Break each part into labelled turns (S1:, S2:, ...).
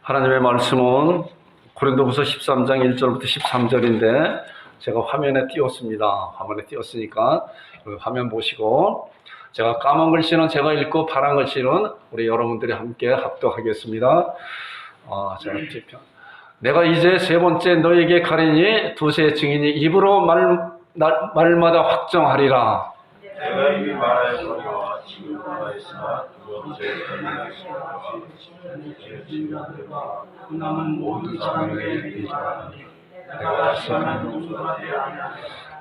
S1: 하나님의 말씀은 고린도후서 13장 1절부터 13절인데 제가 화면에 띄웠습니다. 화면에 띄웠으니까 화면 보시고 제가 까만 글씨는 제가 읽고 파란 글씨는 우리 여러분들이 함께 합독하겠습니다. 내가 이제 세 번째 너에게 가리니 두세 증인이 입으로 말마다 확정하리라.
S2: 내가 이미 말하였거니와 지금 말하였으나 두 번째 말하였으나 남은 모든 사람에게 인정하니 내가 다시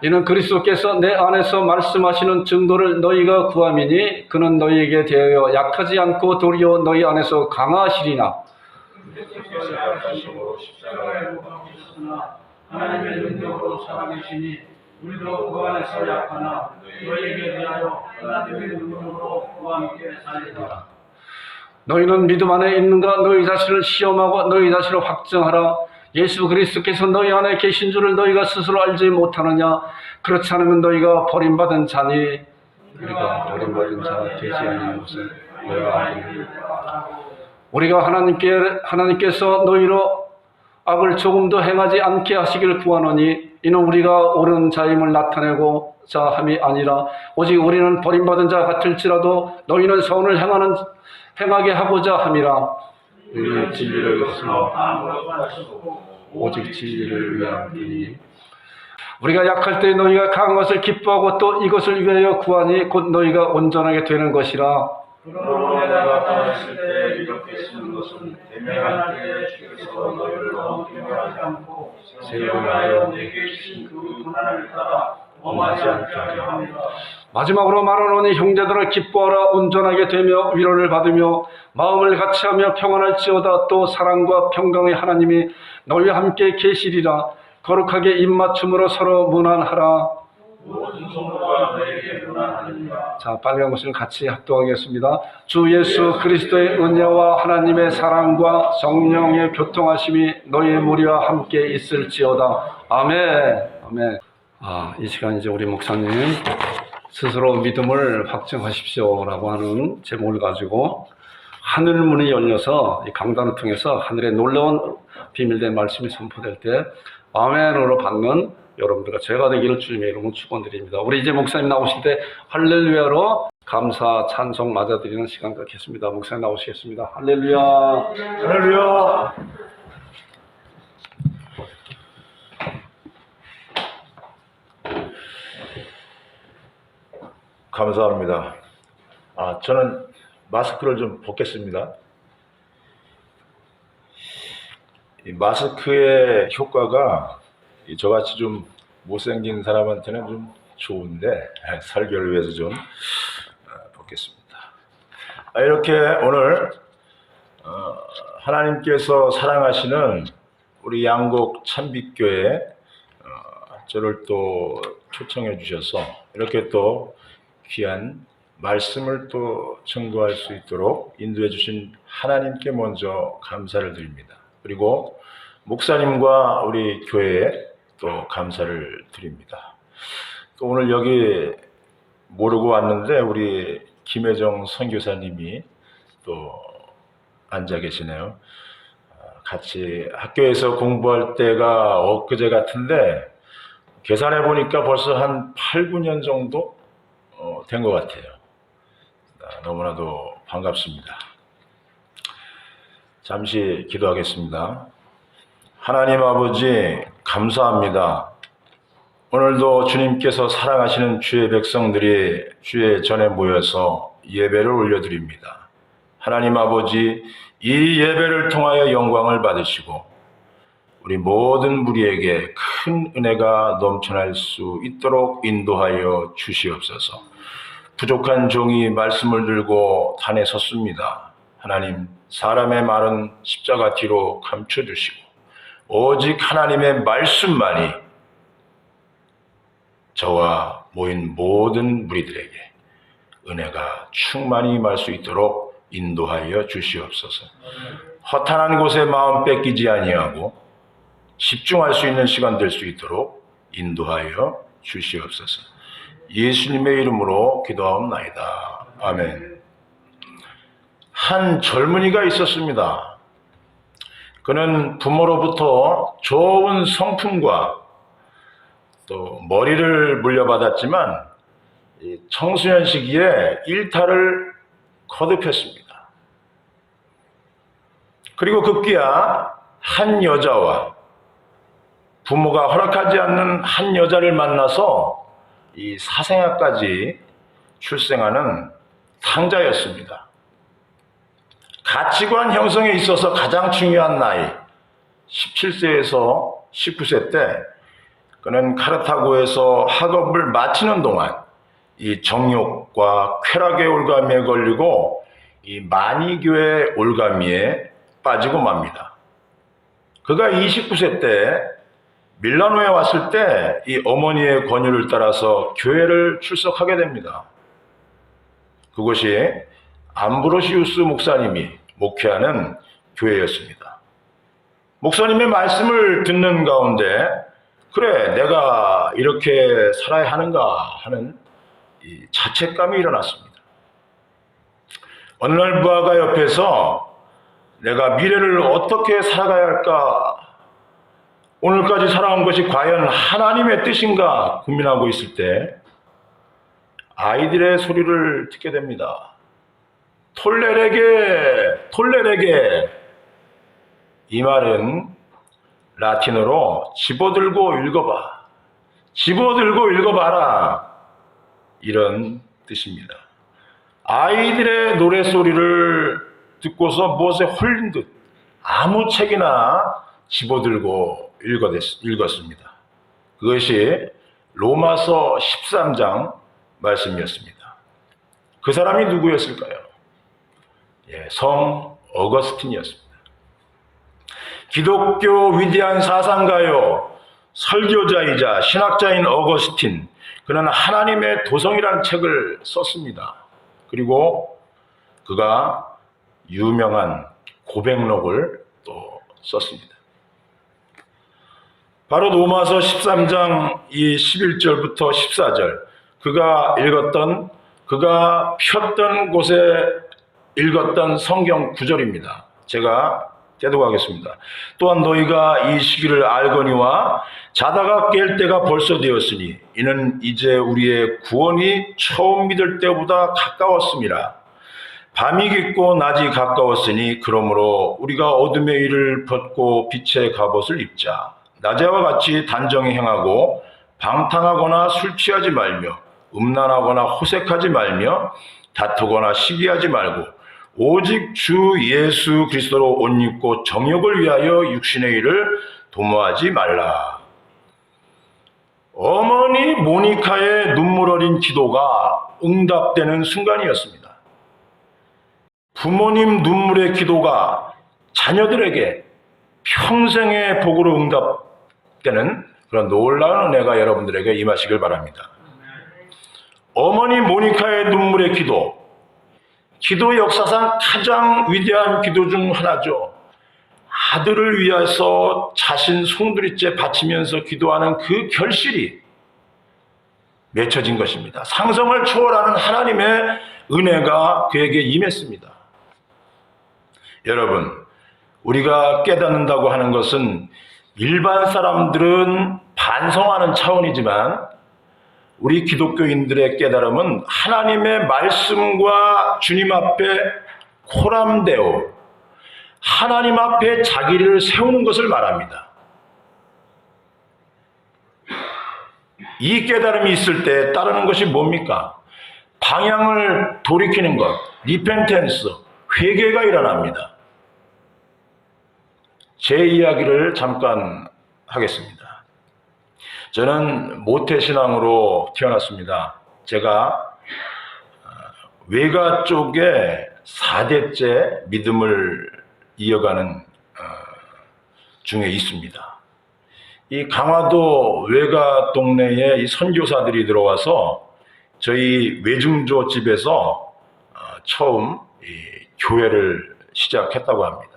S1: 이는 그리스도께서 내 안에서 말씀하시는 증거를 너희가 구함이니 그는 너희에게 대하여 약하지 않고 도리어 너희 안에서 강하시리나.
S2: 그리스도께서 약하심으로 십자가에 못 박히셨으나 하나님의 능력으로 살아계시니 우리도 그 안에서 약하나 너희에게 대하여 하나님의 능력으로 그와 함께 살리라.
S1: 너희는 믿음 안에 있는가? 너희 자신을 시험하고 너희 자신을 확정하라. 예수 그리스도께서 너희 안에 계신 줄을 너희가 스스로 알지 못하느냐? 그렇지 않으면 너희가 버림받은 자니. 우리가 버림받은 자 되지 아니하는 것을 너희가 알니. 우리가 하나님께서 너희로 악을 조금도 행하지 않게 하시기를 구하노니 이는 우리가 옳은 자임을 나타내고 자함이 아니라 오직 우리는 버림받은 자 같을지라도 너희는 선을 행하게 하고자 함이라. 우리는 진리를 위해서 오직 진리를 위함이니 우리가 약할 때 너희가 강한 것을 기뻐하고 또 이것을 위하여 구하니 곧 너희가 온전하게 되는 것이라.
S2: 그러므로 내가 나타났을 때 이렇게 쓰는 것은 대면할 때 주께서 너희를 너무 두려워하지 않고 세월하여 내게 주신 그 고난을 따라 범하지 않게 하려 합니다.
S1: 마지막으로 말하노니 형제들을 기뻐하라. 온전하게 되며 위로를 받으며 마음을 같이하며 평안할지어다. 또 사랑과 평강의 하나님이 너희와 함께 계시리라. 거룩하게 입맞춤으로 서로 문안하라.
S2: 모든 성도가 너에게 문안하느니라.
S1: 자, 빨간 것을 같이 합독하겠습니다. 주 예수 그리스도의 은혜와 하나님의 사랑과 성령의 교통하심이 너희의 무리와 함께 있을지어다. 아멘. 아멘. 이 시간 이제 우리 목사님 스스로 믿음을 확증하십시오라고 하는 제목을 가지고 하늘 문이 열려서 이 강단을 통해서 하늘의 놀라운 비밀된 말씀이 선포될 때 아멘으로 받는 여러분들과 제가 되기를 주님의 이름으로 축원드립니다. 우리 이제 목사님 나오실 때 할렐루야로 감사 찬송 맞아드리는 시간 갖겠습니다. 목사님 나오시겠습니다. 할렐루야.
S2: 할렐루야. 감사합니다. 저는 마스크를 좀 벗겠습니다. 이 마스크의 효과가 저같이 좀 못생긴 사람한테는 좀 좋은데 설교를 위해서 좀 벗겠습니다. 이렇게 오늘 하나님께서 사랑하시는 우리 양곡 참빛교회 저를 또 초청해 주셔서 이렇게 또 귀한 말씀을 또 증거할 수 있도록 인도해 주신 하나님께 먼저 감사를 드립니다. 그리고 목사님과 우리 교회에 또 감사를 드립니다. 또 오늘 여기 모르고 왔는데 우리 김혜정 선교사님이 또 앉아 계시네요. 같이 학교에서 공부할 때가 엊그제 같은데 계산해 보니까 벌써 한 8, 9년 정도 된 것 같아요. 너무나도 반갑습니다. 잠시 기도하겠습니다. 하나님 아버지 감사합니다. 오늘도 주님께서 사랑하시는 주의 백성들이 주의 전에 모여서 예배를 올려드립니다. 하나님 아버지 이 예배를 통하여 영광을 받으시고 우리 모든 무리에게 큰 은혜가 넘쳐날 수 있도록 인도하여 주시옵소서. 부족한 종이 말씀을 들고 단에 섰습니다. 하나님 사람의 말은 십자가 뒤로 감춰주시고 오직 하나님의 말씀만이 저와 모인 모든 무리들에게 은혜가 충만히 임할 수 있도록 인도하여 주시옵소서. 허탄한 곳에 마음 뺏기지 아니하고 집중할 수 있는 시간 될 수 있도록 인도하여 주시옵소서. 예수님의 이름으로 기도하옵나이다. 아멘. 한 젊은이가 있었습니다.
S3: 그는 부모로부터 좋은 성품과 또 머리를 물려받았지만 이 청소년 시기에 일탈을 거듭했습니다. 그리고 급기야 한 여자와 부모가 허락하지 않는 한 여자를 만나서 이 사생아까지 출생하는 탕자였습니다. 가치관 형성에 있어서 가장 중요한 나이 17세에서 19세 때 그는 카르타고에서 학업을 마치는 동안 이 정욕과 쾌락의 올가미에 걸리고 이 마니교의 올가미에 빠지고 맙니다. 그가 29세 때 밀라노에 왔을 때 이 어머니의 권유를 따라서 교회를 출석하게 됩니다. 그곳이 암브로시우스 목사님이 목회하는 교회였습니다. 목사님의 말씀을 듣는 가운데 그래 내가 이렇게 살아야 하는가 하는 이 자책감이 일어났습니다. 어느 날 부하가 옆에서 내가 미래를 어떻게 살아가야 할까, 오늘까지 살아온 것이 과연 하나님의 뜻인가 고민하고 있을 때 아이들의 소리를 듣게 됩니다. 톨레레게, 톨레레게. 이 말은 라틴어로 집어들고 읽어봐, 집어들고 읽어봐라, 이런 뜻입니다. 아이들의 노래소리를 듣고서 무엇에 홀린 듯 아무 책이나 집어들고 읽었습니다. 그것이 로마서 13장 말씀이었습니다. 그 사람이 누구였을까요? 성 어거스틴이었습니다. 기독교 위대한 사상가요, 설교자이자 신학자인 어거스틴, 그는 하나님의 도성이라는 책을 썼습니다. 그리고 그가 유명한 고백록을 또 썼습니다. 바로 로마서 13장 이 11절부터 14절, 그가 폈던 곳에 읽었던 성경 구절입니다. 제가 떼독하겠습니다. 또한 너희가 이 시기를 알거니와 자다가 깰 때가 벌써 되었으니 이는 이제 우리의 구원이 처음 믿을 때보다 가까웠음이라. 밤이 깊고 낮이 가까웠으니 그러므로 우리가 어둠의 일을 벗고 빛의 갑옷을 입자. 낮에와 같이 단정히 행하고 방탕하거나 술 취하지 말며 음란하거나 호색하지 말며 다투거나 시기하지 말고 오직 주 예수 그리스도로 옷 입고 정욕을 위하여 육신의 일을 도모하지 말라. 어머니 모니카의 눈물 어린 기도가 응답되는 순간이었습니다. 부모님 눈물의 기도가 자녀들에게 평생의 복으로 응답되는 그런 놀라운 은혜가 여러분들에게 임하시길 바랍니다. 어머니 모니카의 눈물의 기도 역사상 가장 위대한 기도 중 하나죠. 아들을 위해서 자신 송두리째 바치면서 기도하는 그 결실이 맺혀진 것입니다. 상성을 초월하는 하나님의 은혜가 그에게 임했습니다. 여러분, 우리가 깨닫는다고 하는 것은 일반 사람들은 반성하는 차원이지만 우리 기독교인들의 깨달음은 하나님의 말씀과 주님 앞에 코람데오, 하나님 앞에 자기를 세우는 것을 말합니다. 이 깨달음이 있을 때 따르는 것이 뭡니까? 방향을 돌이키는 것, 리펜텐스, 회개가 일어납니다. 제 이야기를 잠깐 하겠습니다. 저는 모태신앙으로 태어났습니다. 제가 외가 쪽에 4대째 믿음을 이어가는 중에 있습니다. 이 강화도 외가 동네에 이 선교사들이 들어와서 저희 외중조 집에서 처음 이 교회를 시작했다고 합니다.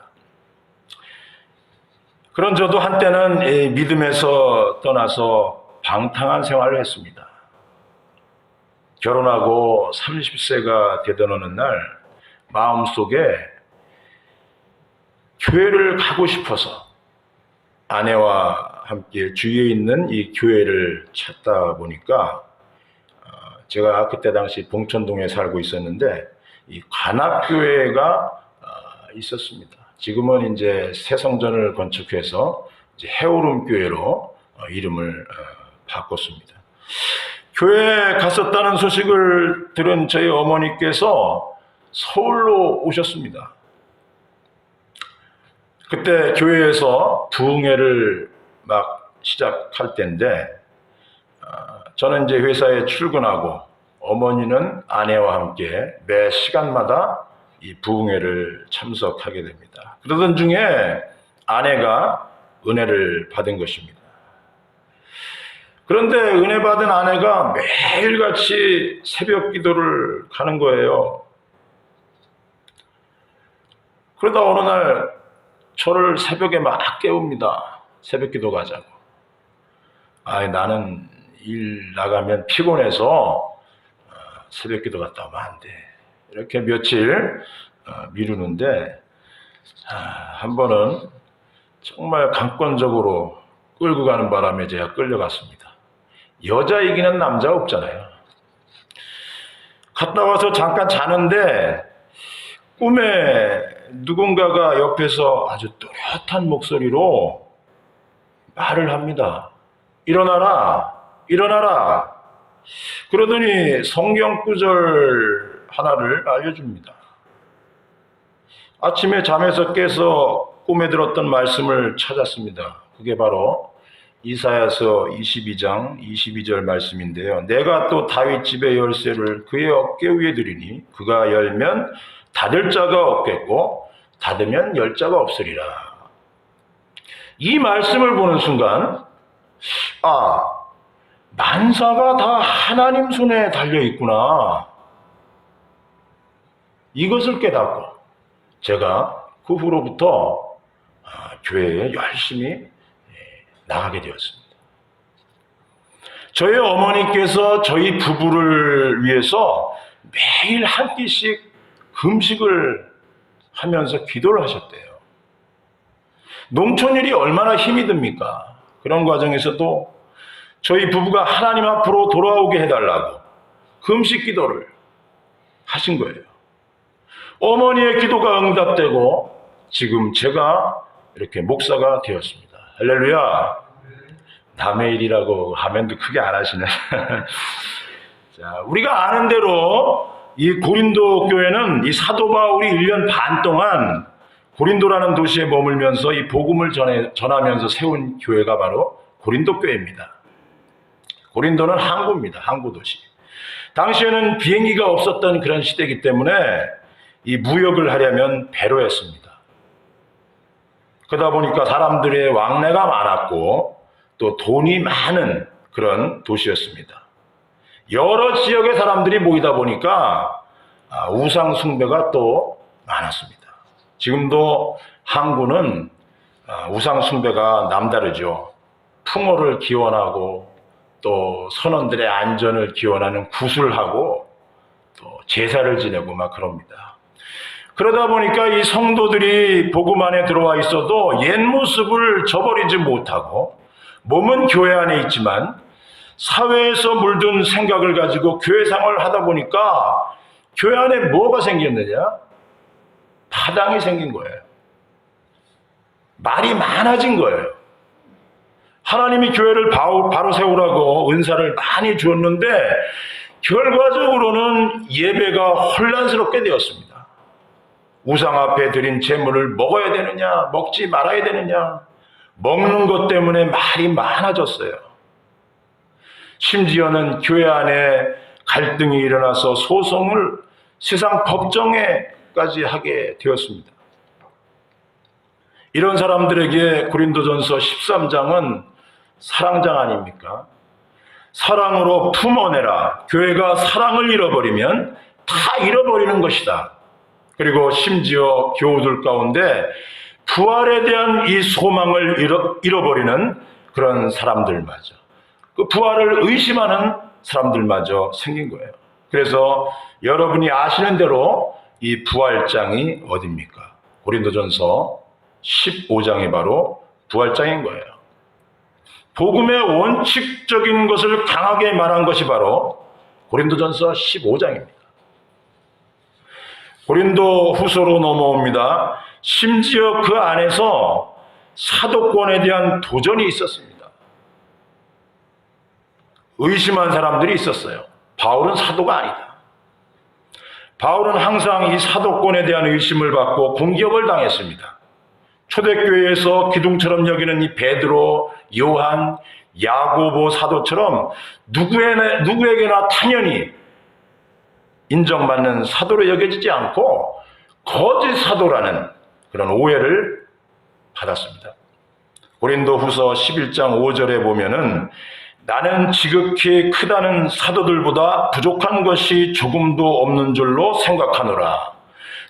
S3: 그런 저도 한때는 이 믿음에서 떠나서 방탕한 생활을 했습니다. 결혼하고 30세가 되던 어느 날 마음속에 교회를 가고 싶어서 아내와 함께 주위에 있는 이 교회를 찾다 보니까 제가 그때 당시 봉천동에 살고 있었는데 이 관악교회가 있었습니다. 지금은 이제 새성전을 건축해서 이제 해오름교회로 이름을 바꿨습니다. 교회에 갔었다는 소식을 들은 저희 어머니께서 서울로 오셨습니다. 그때 교회에서 부흥회를 막 시작할 때인데 저는 이제 회사에 출근하고 어머니는 아내와 함께 매 시간마다 이 부흥회를 참석하게 됩니다. 그러던 중에 아내가 은혜를 받은 것입니다. 그런데 은혜 받은 아내가 매일같이 새벽 기도를 가는 거예요. 그러다 어느 날 저를 새벽에 막 깨웁니다. 새벽 기도 가자고. 나는 일 나가면 피곤해서 새벽 기도 갔다 오면 안 돼. 이렇게 며칠 미루는데 한 번은 정말 강권적으로 끌고 가는 바람에 제가 끌려갔습니다. 여자 이기는 남자 없잖아요. 갔다 와서 잠깐 자는데 꿈에 누군가가 옆에서 아주 또렷한 목소리로 말을 합니다. 일어나라, 일어나라. 그러더니 성경 구절 하나를 알려줍니다. 아침에 잠에서 깨서 꿈에 들었던 말씀을 찾았습니다. 그게 바로 이사야서 22장 22절 말씀인데요. 내가 또 다윗 집의 열쇠를 그의 어깨 위에 두리니 그가 열면 닫을 자가 없겠고 닫으면 열 자가 없으리라. 이 말씀을 보는 순간 만사가 다 하나님 손에 달려 있구나. 이것을 깨닫고 제가 그 후로부터 교회에 열심히 나가게 되었습니다. 저희 어머니께서 저희 부부를 위해서 매일 한 끼씩 금식을 하면서 기도를 하셨대요. 농촌일이 얼마나 힘이 듭니까? 그런 과정에서도 저희 부부가 하나님 앞으로 돌아오게 해달라고 금식 기도를 하신 거예요. 어머니의 기도가 응답되고 지금 제가 이렇게 목사가 되었습니다. 할렐루야. 남의 일이라고 하면도 크게 안 하시네. 자, 우리가 아는 대로 이 고린도 교회는 이 사도 바울이 1년 반 동안 고린도라는 도시에 머물면서 이 복음을 전하면서 세운 교회가 바로 고린도 교회입니다. 고린도는 항구입니다. 항구 도시. 당시에는 비행기가 없었던 그런 시대이기 때문에 이 무역을 하려면 배로 했습니다. 그러다 보니까 사람들의 왕래가 많았고 또 돈이 많은 그런 도시였습니다. 여러 지역의 사람들이 모이다 보니까 우상 숭배가 또 많았습니다. 지금도 항구는 우상 숭배가 남다르죠. 풍어를 기원하고 또 선원들의 안전을 기원하는 구슬하고 또 제사를 지내고 막 그럽니다. 그러다 보니까 이 성도들이 복음 안에 들어와 있어도 옛 모습을 저버리지 못하고 몸은 교회 안에 있지만 사회에서 물든 생각을 가지고 교회 생활을 하다 보니까 교회 안에 뭐가 생겼느냐? 파당이 생긴 거예요. 말이 많아진 거예요. 하나님이 교회를 바로 세우라고 은사를 많이 주었는데 결과적으로는 예배가 혼란스럽게 되었습니다. 우상 앞에 드린 제물을 먹어야 되느냐, 먹지 말아야 되느냐, 먹는 것 때문에 말이 많아졌어요. 심지어는 교회 안에 갈등이 일어나서 소송을 세상 법정에까지 하게 되었습니다. 이런 사람들에게 고린도전서 13장은 사랑장 아닙니까? 사랑으로 품어내라. 교회가 사랑을 잃어버리면 다 잃어버리는 것이다. 그리고 심지어 교우들 가운데 부활에 대한 이 소망을 잃어버리는 그런 사람들마저, 그 부활을 의심하는 사람들마저 생긴 거예요. 그래서 여러분이 아시는 대로 이 부활장이 어디입니까? 고린도전서 15장이 바로 부활장인 거예요. 복음의 원칙적인 것을 강하게 말한 것이 바로 고린도전서 15장입니다. 고린도 후서로 넘어옵니다. 심지어 그 안에서 사도권에 대한 도전이 있었습니다. 의심한 사람들이 있었어요. 바울은 사도가 아니다. 바울은 항상 이 사도권에 대한 의심을 받고 공격을 당했습니다. 초대교회에서 기둥처럼 여기는 이 베드로, 요한, 야고보 사도처럼 누구에게나 당연히 인정받는 사도로 여겨지지 않고 거짓 사도라는 그런 오해를 받았습니다. 고린도 후서 11장 5절에 보면은 나는 지극히 크다는 사도들보다 부족한 것이 조금도 없는 줄로 생각하노라.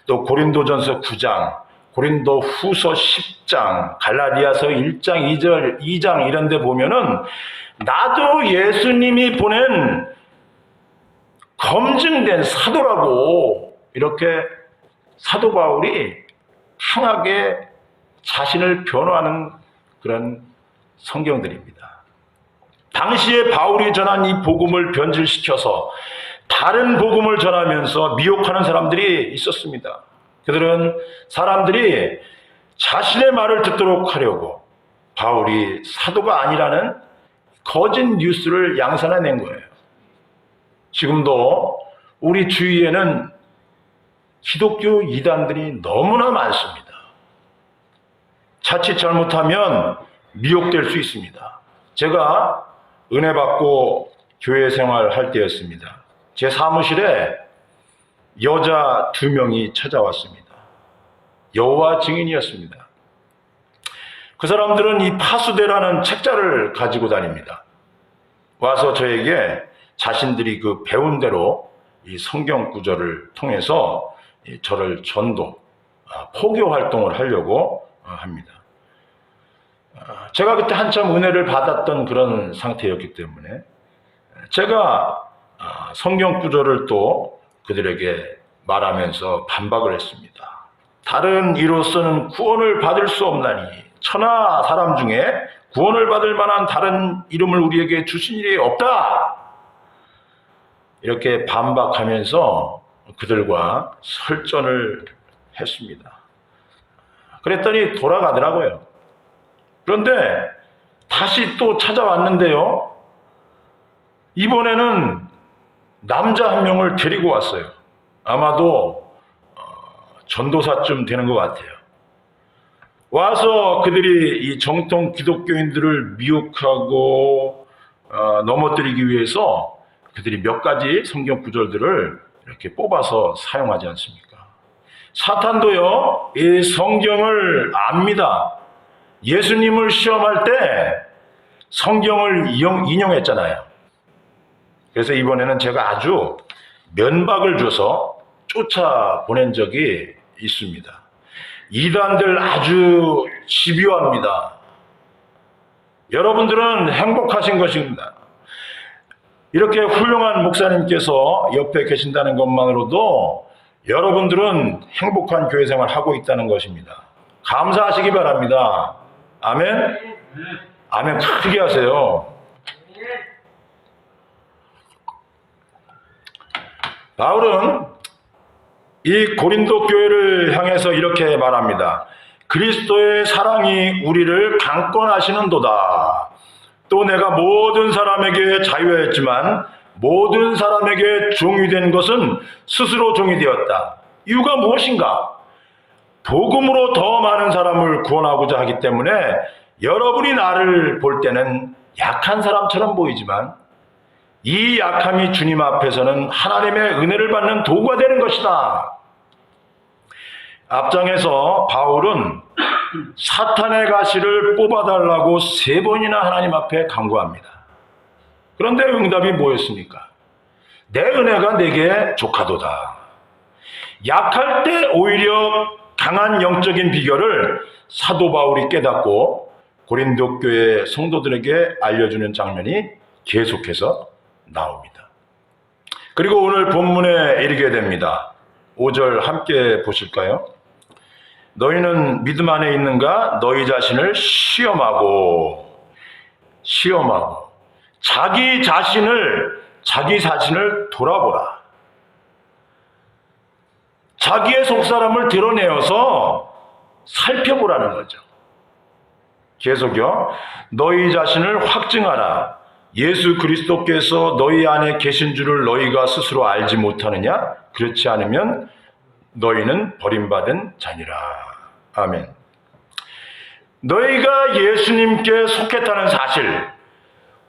S3: 또 고린도전서 9장, 고린도 후서 10장, 갈라디아서 1장, 2장 이런 데 보면은 나도 예수님이 보낸 검증된 사도라고 이렇게 사도 바울이 강하게 자신을 변호하는 그런 성경들입니다. 당시에 바울이 전한 이 복음을 변질시켜서 다른 복음을 전하면서 미혹하는 사람들이 있었습니다. 그들은 사람들이 자신의 말을 듣도록 하려고 바울이 사도가 아니라는 거짓 뉴스를 양산해낸 거예요. 지금도 우리 주위에는 기독교 이단들이 너무나 많습니다. 자칫 잘못하면 미혹될 수 있습니다. 제가 은혜 받고 교회 생활할 때였습니다. 제 사무실에 여자 2명이 찾아왔습니다. 여호와 증인이었습니다. 그 사람들은 이 파수대라는 책자를 가지고 다닙니다. 와서 저에게 자신들이 그 배운 대로 이 성경 구절을 통해서 저를 전도, 포교 활동을 하려고 합니다. 제가 그때 한참 은혜를 받았던 그런 상태였기 때문에 제가 성경 구절을 또 그들에게 말하면서 반박을 했습니다. 다른 이로서는 구원을 받을 수 없나니 천하 사람 중에 구원을 받을 만한 다른 이름을 우리에게 주신 일이 없다. 이렇게 반박하면서 그들과 설전을 했습니다. 그랬더니 돌아가더라고요. 그런데 다시 또 찾아왔는데요. 이번에는 남자 1명을 데리고 왔어요. 아마도 전도사쯤 되는 것 같아요. 와서 그들이 이 정통 기독교인들을 미혹하고 넘어뜨리기 위해서 그들이 몇 가지 성경 구절들을 이렇게 뽑아서 사용하지 않습니까? 사탄도요, 이 성경을 압니다. 예수님을 시험할 때 성경을 인용했잖아요. 그래서 이번에는 제가 아주 면박을 줘서 쫓아보낸 적이 있습니다. 이단들 아주 집요합니다. 여러분들은 행복하신 것입니다. 이렇게 훌륭한 목사님께서 옆에 계신다는 것만으로도 여러분들은 행복한 교회 생활을 하고 있다는 것입니다. 감사하시기 바랍니다. 아멘? 아멘 크게 하세요. 바울은 이 고린도 교회를 향해서 이렇게 말합니다. 그리스도의 사랑이 우리를 강권하시는도다. 또 내가 모든 사람에게 자유하였지만 모든 사람에게 종이 된 것은 스스로 종이 되었다. 이유가 무엇인가? 복음으로 더 많은 사람을 구원하고자 하기 때문에 여러분이 나를 볼 때는 약한 사람처럼 보이지만 이 약함이 주님 앞에서는 하나님의 은혜를 받는 도구가 되는 것이다. 앞장에서 바울은 사탄의 가시를 뽑아달라고 3번이나 하나님 앞에 간구합니다. 그런데 응답이 뭐였습니까? 내 은혜가 내게 족하도다. 약할 때 오히려 강한 영적인 비결을 사도 바울이 깨닫고 고린도 교회 성도들에게 알려주는 장면이 계속해서 나옵니다. 그리고 오늘 본문에 이르게 됩니다. 5절 함께 보실까요? 너희는 믿음 안에 있는가? 너희 자신을 시험하고 자기 자신을 돌아보라. 자기의 속사람을 드러내어서 살펴보라는 거죠. 계속요. 너희 자신을 확증하라. 예수 그리스도께서 너희 안에 계신 줄을 너희가 스스로 알지 못하느냐? 그렇지 않으면 너희는 버림받은 자니라. 아멘. 너희가 예수님께 속했다는 사실,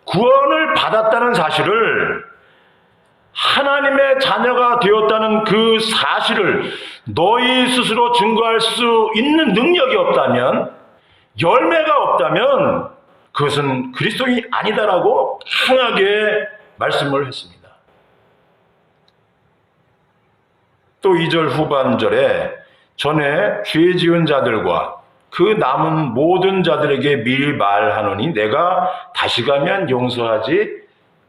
S3: 구원을 받았다는 사실을, 하나님의 자녀가 되었다는 그 사실을 너희 스스로 증거할 수 있는 능력이 없다면, 열매가 없다면 그것은 그리스도인이 아니다라고 강하게 말씀을 했습니다. 또 2절 후반절에 전에 죄 지은 자들과 그 남은 모든 자들에게 미리 말하노니 내가 다시 가면 용서하지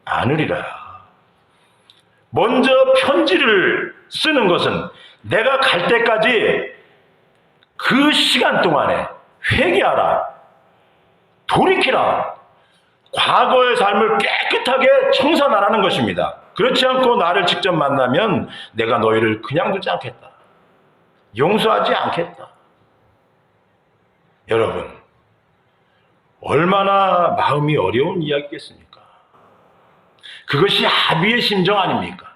S3: 않으리라. 먼저 편지를 쓰는 것은 내가 갈 때까지 그 시간 동안에 회개하라, 돌이키라, 과거의 삶을 깨끗하게 청산하라는 것입니다. 그렇지 않고 나를 직접 만나면 내가 너희를 그냥 두지 않겠다, 용서하지 않겠다. 여러분, 얼마나 마음이 어려운 이야기겠습니까? 그것이 아비의 심정 아닙니까?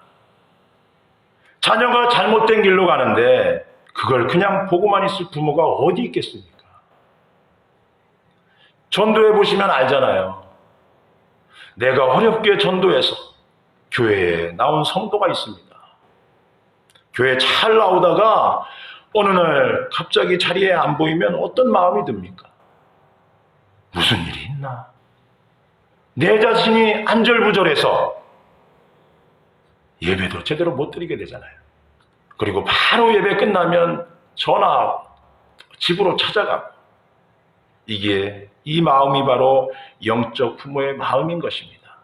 S3: 자녀가 잘못된 길로 가는데 그걸 그냥 보고만 있을 부모가 어디 있겠습니까? 전도해 보시면 알잖아요. 내가 어렵게 전도해서 교회에 나온 성도가 있습니다. 교회 잘 나오다가 어느 날 갑자기 자리에 안 보이면 어떤 마음이 듭니까? 무슨 일이 있나? 내 자신이 안절부절해서 예배도 제대로 못 드리게 되잖아요. 그리고 바로 예배 끝나면 전화, 집으로 찾아가고, 이 마음이 바로 영적 부모의 마음인 것입니다.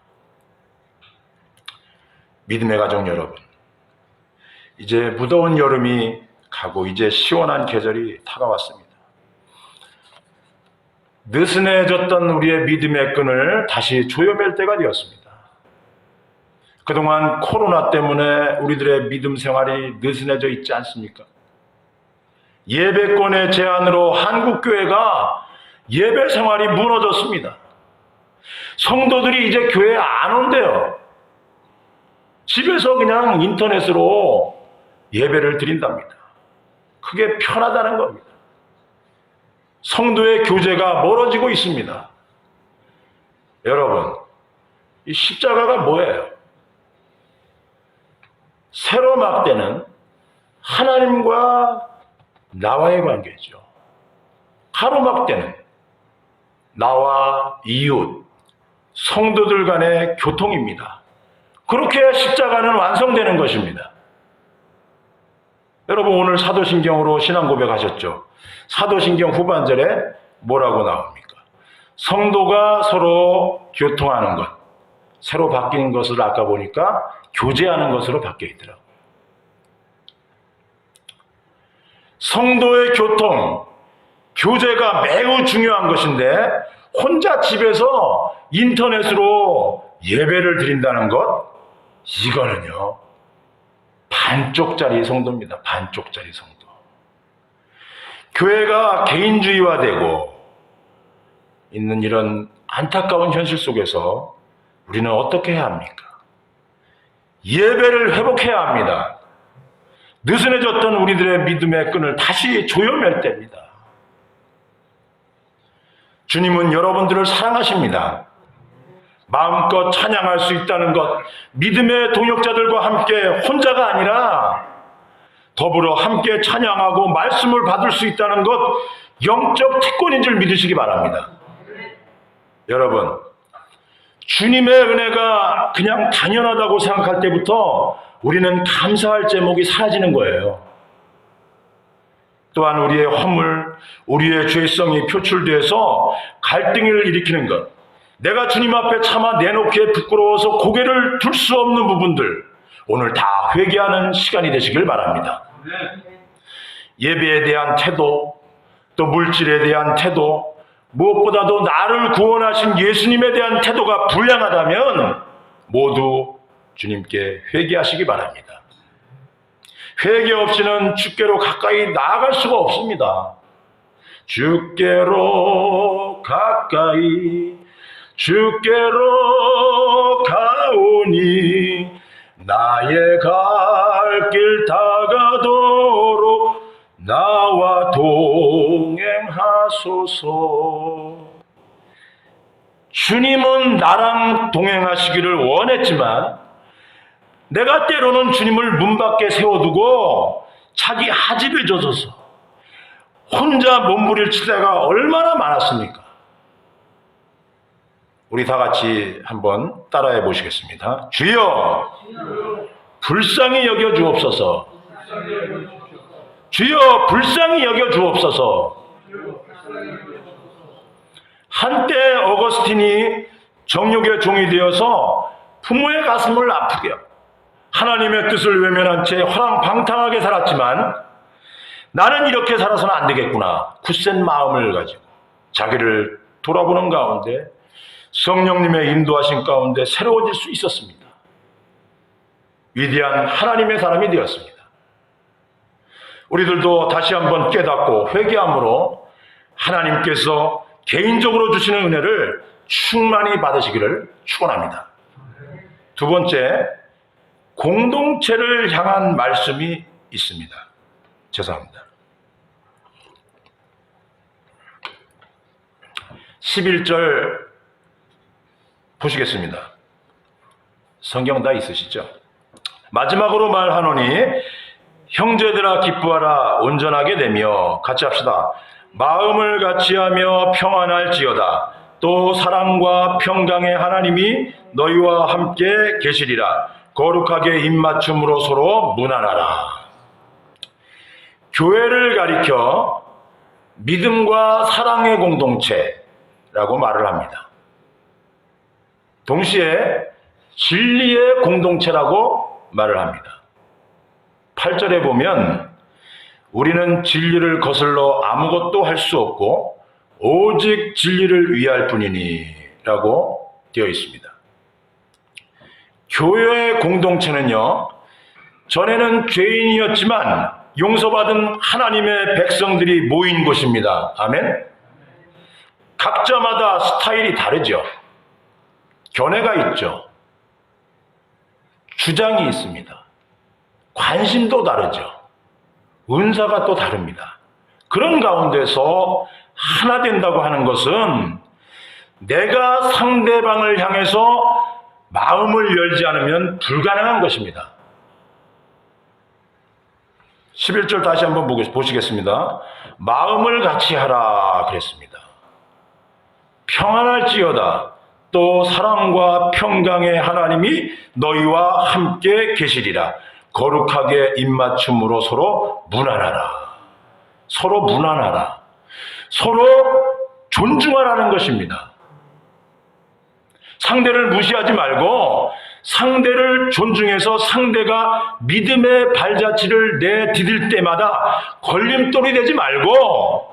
S3: 믿음의 가정 여러분, 이제 무더운 여름이 가고 이제 시원한 계절이 다가왔습니다. 느슨해졌던 우리의 믿음의 끈을 다시 조여맬 때가 되었습니다. 그동안 코로나 때문에 우리들의 믿음 생활이 느슨해져 있지 않습니까? 예배권의 제한으로 한국교회가 예배 생활이 무너졌습니다. 성도들이 이제 교회에 안 온대요. 집에서 그냥 인터넷으로 예배를 드린답니다. 그게 편하다는 겁니다. 성도의 교제가 멀어지고 있습니다. 여러분, 이 십자가가 뭐예요? 세로막대는 하나님과 나와의 관계죠. 가로막대는 나와 이웃, 성도들 간의 교통입니다. 그렇게 십자가는 완성되는 것입니다. 여러분, 오늘 사도신경으로 신앙 고백하셨죠? 사도신경 후반절에 뭐라고 나옵니까? 성도가 서로 교통하는 것, 새로 바뀐 것을 아까 보니까 교제하는 것으로 바뀌어 있더라고요. 성도의 교통, 교제가 매우 중요한 것인데 혼자 집에서 인터넷으로 예배를 드린다는 것, 이거는요 반쪽짜리 성도입니다. 반쪽짜리 성도. 교회가 개인주의화되고 있는 이런 안타까운 현실 속에서 우리는 어떻게 해야 합니까? 예배를 회복해야 합니다. 느슨해졌던 우리들의 믿음의 끈을 다시 조여맬 때입니다. 주님은 여러분들을 사랑하십니다. 마음껏 찬양할 수 있다는 것, 믿음의 동역자들과 함께 혼자가 아니라 더불어 함께 찬양하고 말씀을 받을 수 있다는 것, 영적 특권인 줄 믿으시기 바랍니다. 여러분, 주님의 은혜가 그냥 당연하다고 생각할 때부터 우리는 감사할 제목이 사라지는 거예요. 또한 우리의 허물, 우리의 죄성이 표출돼서 갈등을 일으키는 것, 내가 주님 앞에 차마 내놓기에 부끄러워서 고개를 들 수 없는 부분들, 오늘 다 회개하는 시간이 되시길 바랍니다. 예배에 대한 태도, 또 물질에 대한 태도, 무엇보다도 나를 구원하신 예수님에 대한 태도가 불량하다면 모두 주님께 회개하시기 바랍니다. 회개 없이는 주께로 가까이 나아갈 수가 없습니다. 주께로 가까이 주께로 가오니 나의 갈 길 다가도록 나와 동행하소서. 주님은 나랑 동행하시기를 원했지만 내가 때로는 주님을 문 밖에 세워두고 자기 하집에 젖어서 혼자 몸부림칠 때가 얼마나 많았습니까? 우리 다 같이 한번 따라해 보시겠습니다. 주여, 불쌍히 여겨 주옵소서. 주여, 불쌍히 여겨 주옵소서. 한때 어거스틴이 정욕의 종이 되어서 부모의 가슴을 아프게 하나님의 뜻을 외면한 채 허랑방탕하게 살았지만 나는 이렇게 살아서는 안 되겠구나. 굳센 마음을 가지고 자기를 돌아보는 가운데 성령님의 인도하신 가운데 새로워질 수 있었습니다. 위대한 하나님의 사람이 되었습니다. 우리들도 다시 한번 깨닫고 회개함으로 하나님께서 개인적으로 주시는 은혜를 충만히 받으시기를 축원합니다. 두 번째, 공동체를 향한 말씀이 있습니다. 죄송합니다. 11절 보시겠습니다. 성경 다 있으시죠? 마지막으로 말하노니 형제들아 기뻐하라. 온전하게 되며 같이 합시다. 마음을 같이하며 평안할지어다. 또 사랑과 평강의 하나님이 너희와 함께 계시리라. 거룩하게 입맞춤으로 서로 문안하라. 교회를 가리켜 믿음과 사랑의 공동체라고 말을 합니다. 동시에 진리의 공동체라고 말을 합니다. 8절에 보면 우리는 진리를 거슬러 아무것도 할 수 없고 오직 진리를 위할 뿐이니 라고 되어 있습니다. 교회의 공동체는요, 전에는 죄인이었지만 용서받은 하나님의 백성들이 모인 곳입니다. 아멘. 각자마다 스타일이 다르죠. 견해가 있죠. 주장이 있습니다. 관심도 다르죠. 은사가 또 다릅니다. 그런 가운데서 하나 된다고 하는 것은 내가 상대방을 향해서 마음을 열지 않으면 불가능한 것입니다. 11절 다시 한번 보시겠습니다. 마음을 같이 하라 그랬습니다. 평안할지어다. 또 사랑과 평강의 하나님이 너희와 함께 계시리라. 거룩하게 입맞춤으로 서로 문안하라. 서로 문안하라. 서로 존중하라는 것입니다. 상대를 무시하지 말고 상대를 존중해서 상대가 믿음의 발자취를 내디딜 때마다 걸림돌이 되지 말고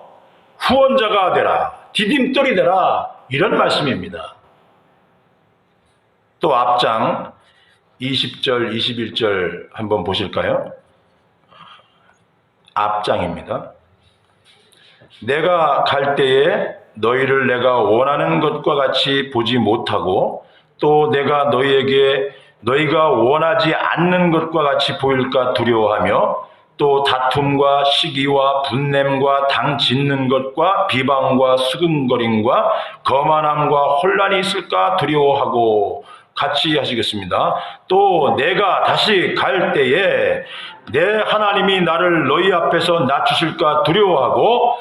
S3: 후원자가 되라. 디딤돌이 되라. 이런 말씀입니다. 또 앞장 20절, 21절 한번 보실까요? 앞장입니다. 내가 갈 때에 너희를 내가 원하는 것과 같이 보지 못하고 또 내가 너희에게 너희가 원하지 않는 것과 같이 보일까 두려워하며 또 다툼과 시기와 분냄과 당 짓는 것과 비방과 수근거림과 거만함과 혼란이 있을까 두려워하고 같이 하시겠습니다. 또 내가 다시 갈 때에 내 하나님이 나를 너희 앞에서 낮추실까 두려워하고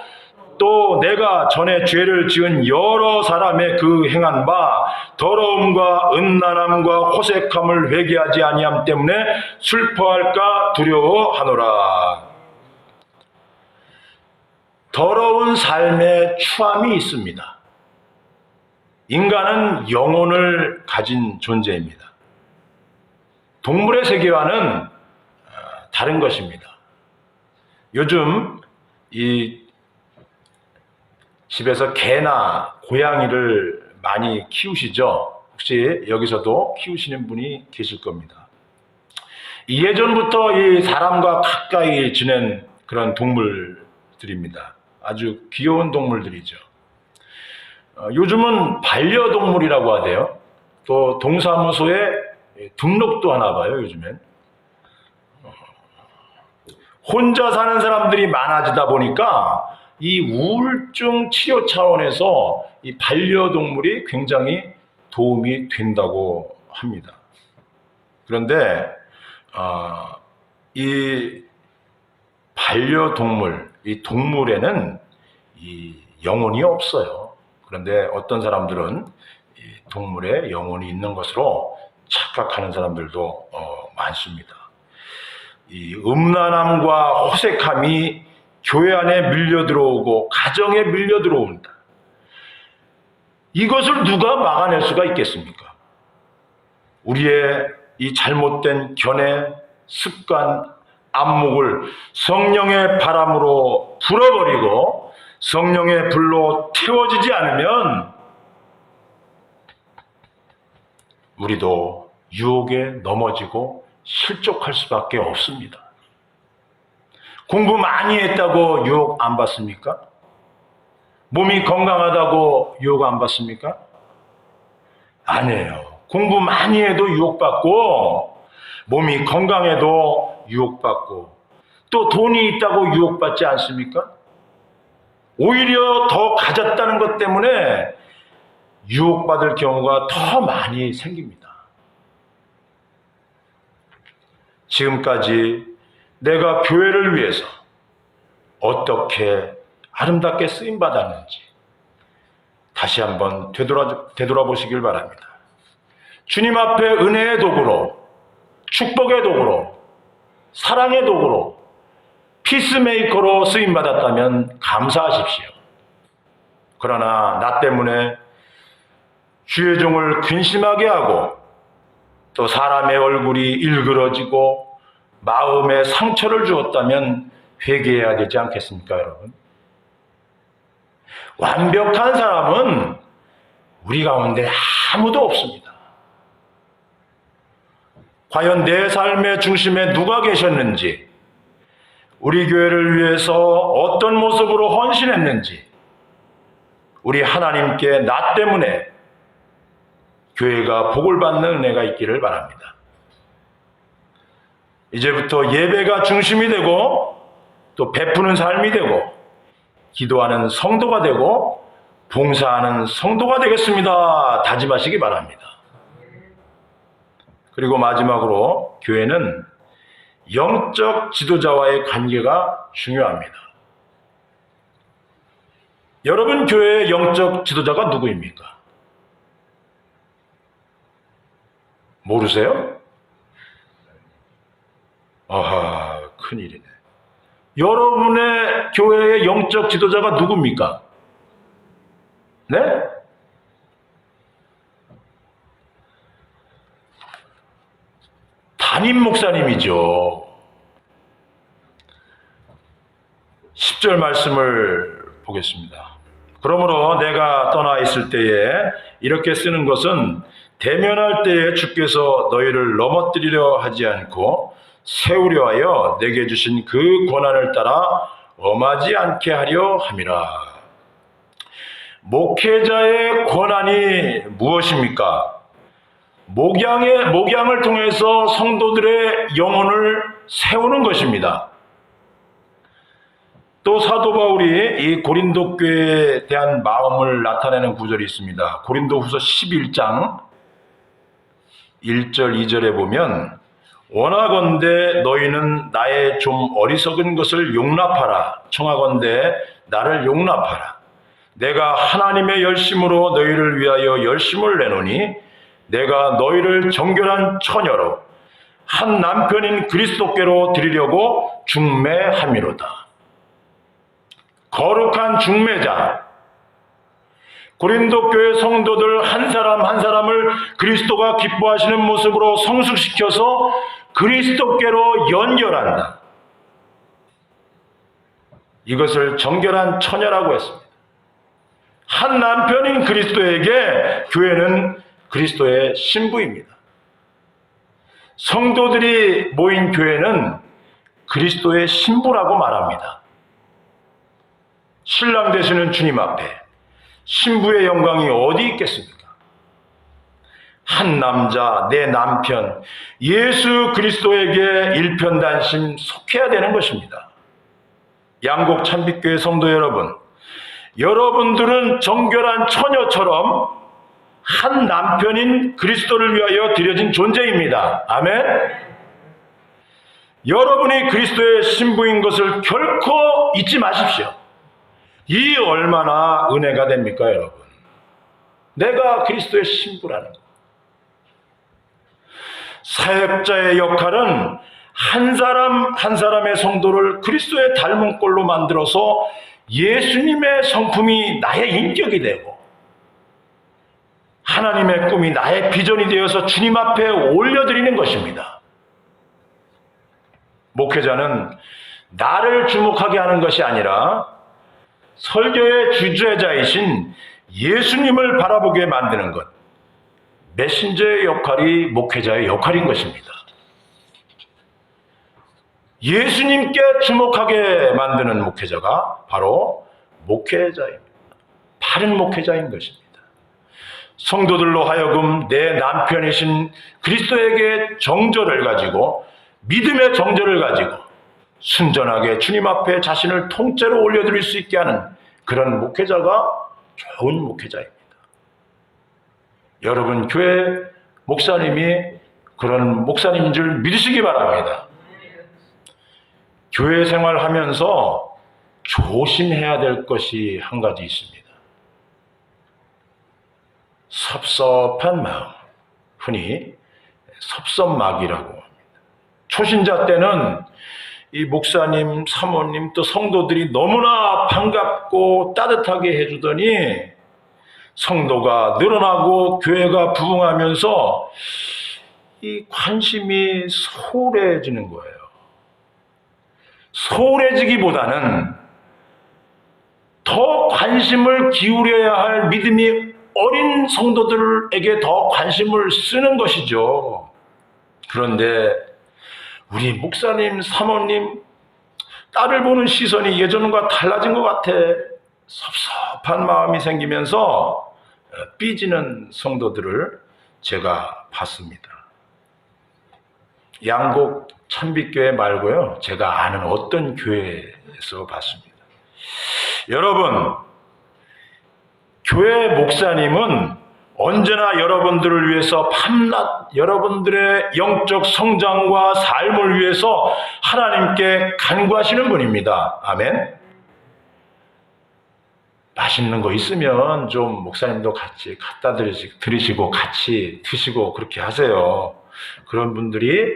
S3: 또 내가 전에 죄를 지은 여러 사람의 그 행한 바 더러움과 음란함과 호색함을 회개하지 아니함 때문에 슬퍼할까 두려워하노라. 더러운 삶의 추함이 있습니다. 인간은 영혼을 가진 존재입니다. 동물의 세계와는 다른 것입니다. 요즘 이 집에서 개나 고양이를 많이 키우시죠? 혹시 여기서도 키우시는 분이 계실 겁니다. 예전부터 이 사람과 가까이 지낸 그런 동물들입니다. 아주 귀여운 동물들이죠. 요즘은 반려동물이라고 하대요. 또 동사무소에 등록도 하나 봐요, 요즘엔. 혼자 사는 사람들이 많아지다 보니까 이 우울증 치료 차원에서 이 반려동물이 굉장히 도움이 된다고 합니다. 그런데 이 반려동물, 이 동물에는 이 영혼이 없어요. 그런데 어떤 사람들은 이 동물에 영혼이 있는 것으로 착각하는 사람들도 많습니다. 이 음란함과 호색함이 교회 안에 밀려 들어오고 가정에 밀려 들어온다. 이것을 누가 막아낼 수가 있겠습니까? 우리의 이 잘못된 견해, 습관, 안목을 성령의 바람으로 불어버리고 성령의 불로 태워지지 않으면 우리도 유혹에 넘어지고 실족할 수밖에 없습니다. 공부 많이 했다고 유혹 안 받습니까? 몸이 건강하다고 유혹 안 받습니까? 아니에요. 공부 많이 해도 유혹받고 몸이 건강해도 유혹받고 또 돈이 있다고 유혹받지 않습니까? 오히려 더 가졌다는 것 때문에 유혹받을 경우가 더 많이 생깁니다. 지금까지 내가 교회를 위해서 어떻게 아름답게 쓰임받았는지 다시 한번 되돌아보시길 바랍니다. 주님 앞에 은혜의 도구로, 축복의 도구로, 사랑의 도구로, 피스메이커로 쓰임받았다면 감사하십시오. 그러나 나 때문에 주의 종을 근심하게 하고 또 사람의 얼굴이 일그러지고 마음에 상처를 주었다면 회개해야 되지 않겠습니까, 여러분? 완벽한 사람은 우리 가운데 아무도 없습니다. 과연 내 삶의 중심에 누가 계셨는지, 우리 교회를 위해서 어떤 모습으로 헌신했는지, 우리 하나님께 나 때문에 교회가 복을 받는 은혜가 있기를 바랍니다. 이제부터 예배가 중심이 되고 또 베푸는 삶이 되고 기도하는 성도가 되고 봉사하는 성도가 되겠습니다. 다짐하시기 바랍니다. 그리고 마지막으로 교회는 영적 지도자와의 관계가 중요합니다. 여러분 교회의 영적 지도자가 누구입니까? 모르세요? 아하, 큰일이네. 여러분의 교회의 영적 지도자가 누굽니까? 네? 담임 목사님이죠. 10절 말씀을 보겠습니다. 그러므로 내가 떠나 있을 때에 이렇게 쓰는 것은 대면할 때에 주께서 너희를 넘어뜨리려 하지 않고 세우려 하여 내게 주신 그 권한을 따라 엄하지 않게 하려 함이라. 목회자의 권한이 무엇입니까? 목양을 통해서 성도들의 영혼을 세우는 것입니다. 또 사도 바울이 이 고린도 교회에 대한 마음을 나타내는 구절이 있습니다. 고린도후서 11장 1절 2절에 보면 원하건대 너희는 나의 좀 어리석은 것을 용납하라. 청하건대 나를 용납하라. 내가 하나님의 열심으로 너희를 위하여 열심을 내노니 내가 너희를 정결한 처녀로 한 남편인 그리스도께로 드리려고 중매함이로다. 거룩한 중매자. 고린도 교회 성도들 한 사람 한 사람을 그리스도가 기뻐하시는 모습으로 성숙시켜서 그리스도께로 연결한다. 이것을 정결한 처녀라고 했습니다. 한 남편인 그리스도에게 교회는 그리스도의 신부입니다. 성도들이 모인 교회는 그리스도의 신부라고 말합니다. 신랑 되시는 주님 앞에 신부의 영광이 어디 있겠습니까? 한 남자, 내 남편, 예수 그리스도에게 일편단심 속해야 되는 것입니다. 양곡 참빛교회 성도 여러분, 여러분들은 정결한 처녀처럼 한 남편인 그리스도를 위하여 드려진 존재입니다. 아멘. 여러분이 그리스도의 신부인 것을 결코 잊지 마십시오. 이 얼마나 은혜가 됩니까, 여러분? 내가 그리스도의 신부라는 것. 사역자의 역할은 한 사람 한 사람의 성도를 그리스도의 닮은 꼴로 만들어서 예수님의 성품이 나의 인격이 되고 하나님의 꿈이 나의 비전이 되어서 주님 앞에 올려드리는 것입니다. 목회자는 나를 주목하게 하는 것이 아니라 설교의 주재자이신 예수님을 바라보게 만드는 것, 메신저의 역할이 목회자의 역할인 것입니다. 예수님께 주목하게 만드는 목회자가 바로 목회자입니다. 바른 목회자인 것입니다. 성도들로 하여금 내 남편이신 그리스도에게 정절을 가지고 믿음의 정절을 가지고 순전하게 주님 앞에 자신을 통째로 올려드릴 수 있게 하는 그런 목회자가 좋은 목회자입니다. 여러분 교회 목사님이 그런 목사님인 줄 믿으시기 바랍니다. 교회 생활하면서 조심해야 될 것이 한 가지 있습니다. 섭섭한 마음, 흔히 섭섭막이라고 합니다. 초신자 때는 이 목사님, 사모님 또 성도들이 너무나 반갑고 따뜻하게 해주더니 성도가 늘어나고 교회가 부흥하면서 이 관심이 소홀해지는 거예요. 소홀해지기보다는 더 관심을 기울여야 할 믿음이 어린 성도들에게 더 관심을 쓰는 것이죠. 그런데 우리 목사님, 사모님, 딸을 보는 시선이 예전과 달라진 것 같아. 섭섭한 마음이 생기면서 삐지는 성도들을 제가 봤습니다. 양곡 참빛교회 말고요, 제가 아는 어떤 교회에서 봤습니다. 여러분, 교회 목사님은 언제나 여러분들을 위해서 밤낮 여러분들의 영적 성장과 삶을 위해서 하나님께 간구하시는 분입니다. 아멘. 맛있는 거 있으면 좀 목사님도 같이 갖다 드리시고 같이 드시고 그렇게 하세요. 그런 분들이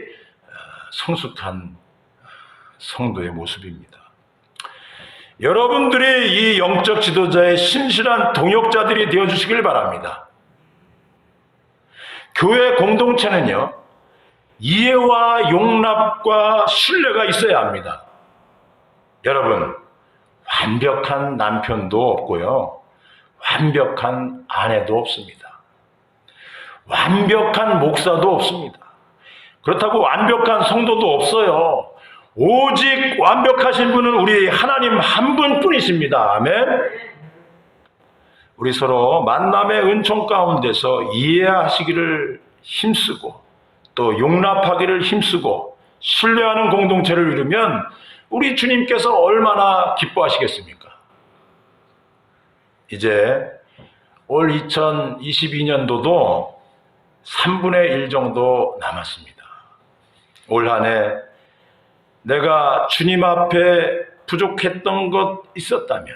S3: 성숙한 성도의 모습입니다. 여러분들이 이 영적 지도자의 신실한 동역자들이 되어주시길 바랍니다. 교회 공동체는요, 이해와 용납과 신뢰가 있어야 합니다. 여러분, 완벽한 남편도 없고요, 완벽한 아내도 없습니다. 완벽한 목사도 없습니다. 그렇다고 완벽한 성도도 없어요. 오직 완벽하신 분은 우리 하나님 한 분뿐이십니다. 아멘. 우리 서로 만남의 은총 가운데서 이해하시기를 힘쓰고 또 용납하기를 힘쓰고 신뢰하는 공동체를 이루면 우리 주님께서 얼마나 기뻐하시겠습니까? 이제 올 2022년도도 3분의 1 정도 남았습니다. 올 한 해 내가 주님 앞에 부족했던 것 있었다면,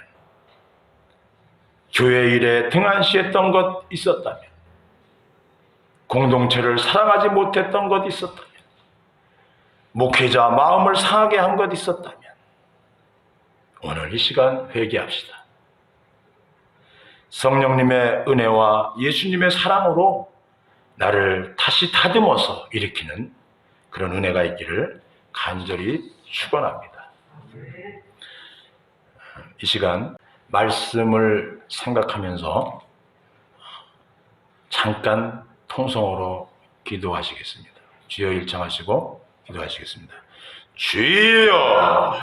S3: 교회 일에 등한시했던 것 있었다면, 공동체를 사랑하지 못했던 것 있었다면, 목회자 마음을 상하게 한 것 있었다면 오늘 이 시간 회개합시다. 성령님의 은혜와 예수님의 사랑으로 나를 다시 다듬어서 일으키는 그런 은혜가 있기를 간절히 축원합니다. 이 시간 말씀을 생각하면서 잠깐 통성으로 기도하시겠습니다. 주여 일창하시고 기도하시겠습니다. 주여